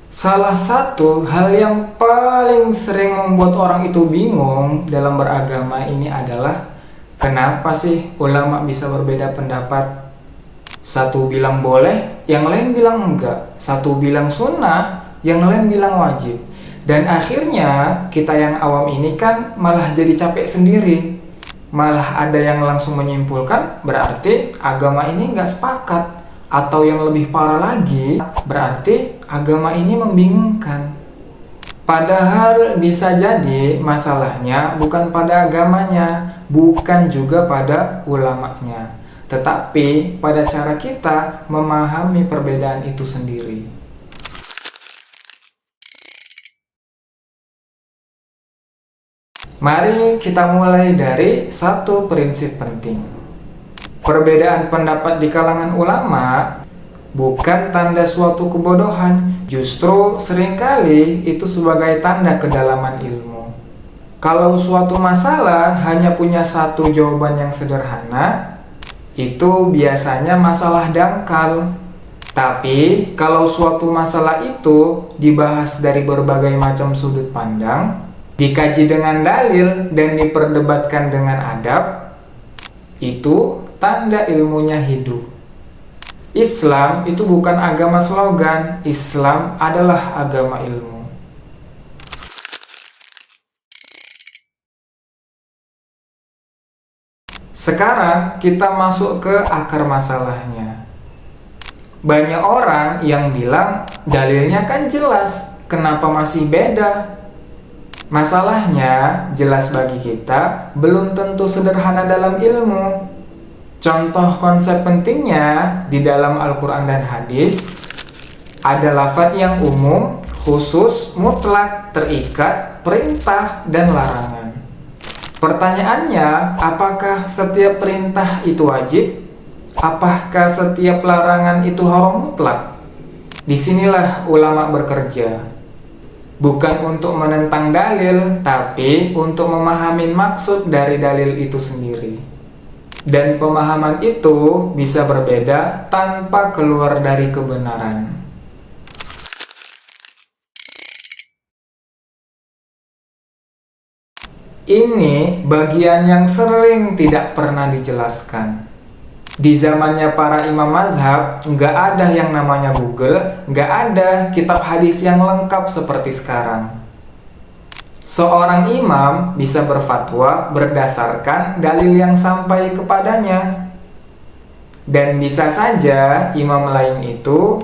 Salah satu hal yang paling sering membuat orang itu bingung dalam beragama ini adalah kenapa sih ulama bisa berbeda pendapat? Satu bilang boleh, yang lain bilang enggak. Satu bilang sunnah, yang lain bilang wajib. Dan akhirnya kita yang awam ini kan malah jadi capek sendiri. Malah ada yang langsung menyimpulkan berarti agama ini enggak sepakat. Atau yang lebih parah lagi, berarti agama ini membingungkan. Padahal bisa jadi masalahnya bukan pada agamanya, bukan juga pada ulamanya, tetapi pada cara kita memahami perbedaan itu sendiri. Mari kita mulai dari satu prinsip penting. Perbedaan pendapat di kalangan ulama bukan tanda suatu kebodohan, justru seringkali itu sebagai tanda kedalaman ilmu. Kalau suatu masalah hanya punya satu jawaban yang sederhana, itu biasanya masalah dangkal. Tapi kalau suatu masalah itu dibahas dari berbagai macam sudut pandang, dikaji dengan dalil dan diperdebatkan dengan adab, itu tanda ilmunya hidup. Islam itu bukan agama slogan, Islam adalah agama ilmu. Sekarang kita masuk ke akar masalahnya. Banyak orang yang bilang dalilnya kan jelas, kenapa masih beda? Masalahnya jelas bagi kita belum tentu sederhana dalam ilmu. Contoh konsep pentingnya di dalam Al-Quran dan hadis ada lafaz yang umum, khusus, mutlak, terikat, perintah, dan larangan. Pertanyaannya, apakah setiap perintah itu wajib? Apakah setiap larangan itu haram mutlak? Disinilah ulama bekerja. Bukan untuk menentang dalil, tapi untuk memahami maksud dari dalil itu sendiri. Dan pemahaman itu bisa berbeda tanpa keluar dari kebenaran. Ini bagian yang sering tidak pernah dijelaskan. Di zamannya para imam mazhab, nggak ada yang namanya Google, nggak ada kitab hadis yang lengkap seperti sekarang. Seorang imam bisa berfatwa berdasarkan dalil yang sampai kepadanya. Dan bisa saja imam lain itu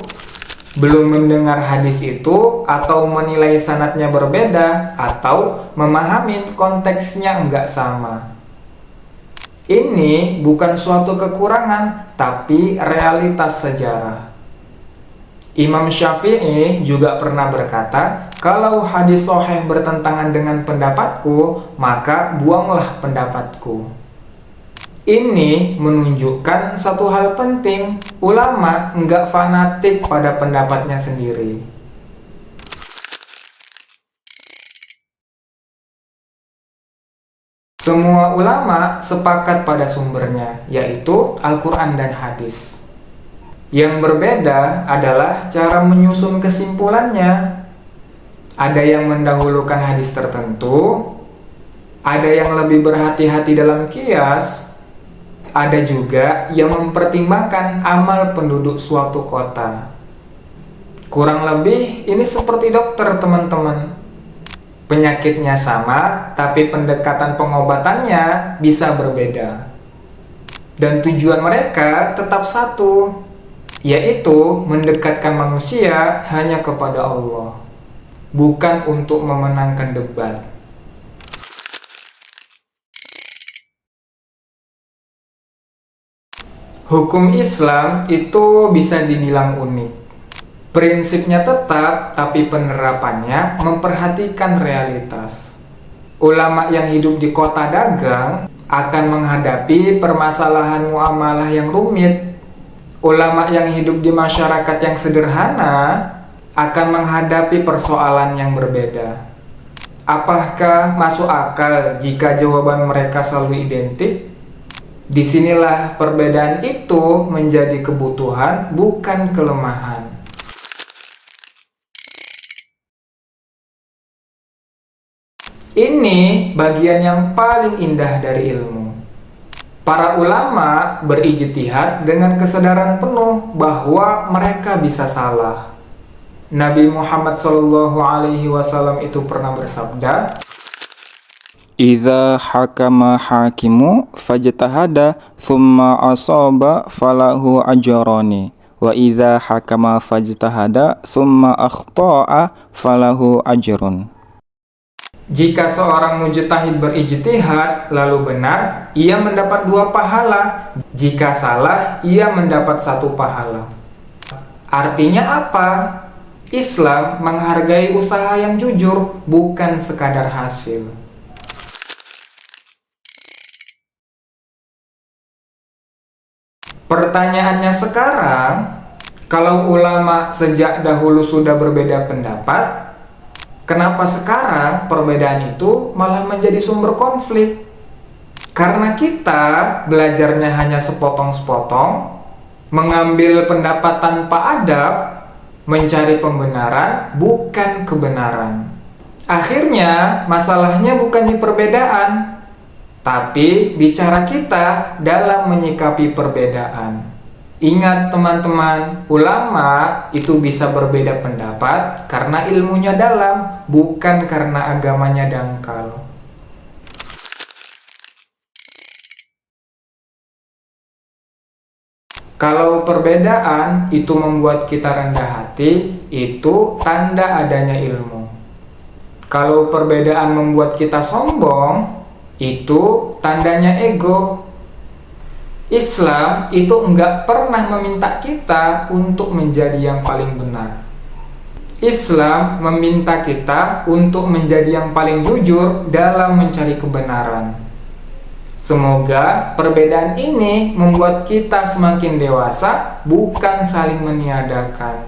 belum mendengar hadis itu atau menilai sanadnya berbeda atau memahami konteksnya enggak sama. Ini bukan suatu kekurangan, tapi realitas sejarah. Imam Syafi'i juga pernah berkata, kalau hadis sahih bertentangan dengan pendapatku, maka buanglah pendapatku. Ini menunjukkan satu hal penting, ulama enggak fanatik pada pendapatnya sendiri. Semua ulama sepakat pada sumbernya, yaitu Al-Quran dan hadis. Yang berbeda adalah cara menyusun kesimpulannya. Ada yang mendahulukan hadis tertentu, ada yang lebih berhati-hati dalam kias, ada juga yang mempertimbangkan amal penduduk suatu kota. Kurang lebih ini seperti dokter, teman-teman. Penyakitnya sama, tapi pendekatan pengobatannya bisa berbeda. Dan tujuan mereka tetap satu, yaitu mendekatkan manusia hanya kepada Allah, bukan untuk memenangkan debat. Hukum Islam itu bisa dibilang unik. Prinsipnya tetap, tapi penerapannya memperhatikan realitas. Ulama yang hidup di kota dagang akan menghadapi permasalahan muamalah yang rumit. Ulama yang hidup di masyarakat yang sederhana akan menghadapi persoalan yang berbeda. Apakah masuk akal jika jawaban mereka selalu identik? Disinilah perbedaan itu menjadi kebutuhan, bukan kelemahan. Ini bagian yang paling indah dari ilmu. Para ulama berijtihad dengan kesadaran penuh bahwa mereka bisa salah. Nabi Muhammad SAW itu pernah bersabda, Idza hakama hakimu fajtahada thumma asaba falahu ajrani wa idza hakama fajtahada thumma akhta'a falahu ajrun. jika seorang mujtahid berijtihad lalu benar, ia mendapat 2 pahala. Jika salah, ia mendapat 1 pahala. Artinya apa? Islam menghargai usaha yang jujur, bukan sekadar hasil. Pertanyaannya sekarang, kalau ulama sejak dahulu sudah berbeda pendapat, kenapa sekarang perbedaan itu malah menjadi sumber konflik? Karena kita belajarnya hanya sepotong-sepotong, mengambil pendapat tanpa adab, mencari pembenaran bukan kebenaran. Akhirnya masalahnya bukan di perbedaan, tapi di cara kita dalam menyikapi perbedaan. Ingat teman-teman, ulama itu bisa berbeda pendapat karena ilmunya dalam, bukan karena agamanya dangkal. Kalau perbedaan itu membuat kita rendah hati, itu tanda adanya ilmu. Kalau perbedaan membuat kita sombong, itu tandanya ego. Islam itu enggak pernah meminta kita untuk menjadi yang paling benar. Islam meminta kita untuk menjadi yang paling jujur dalam mencari kebenaran. Semoga perbedaan ini membuat kita semakin dewasa, bukan saling meniadakan.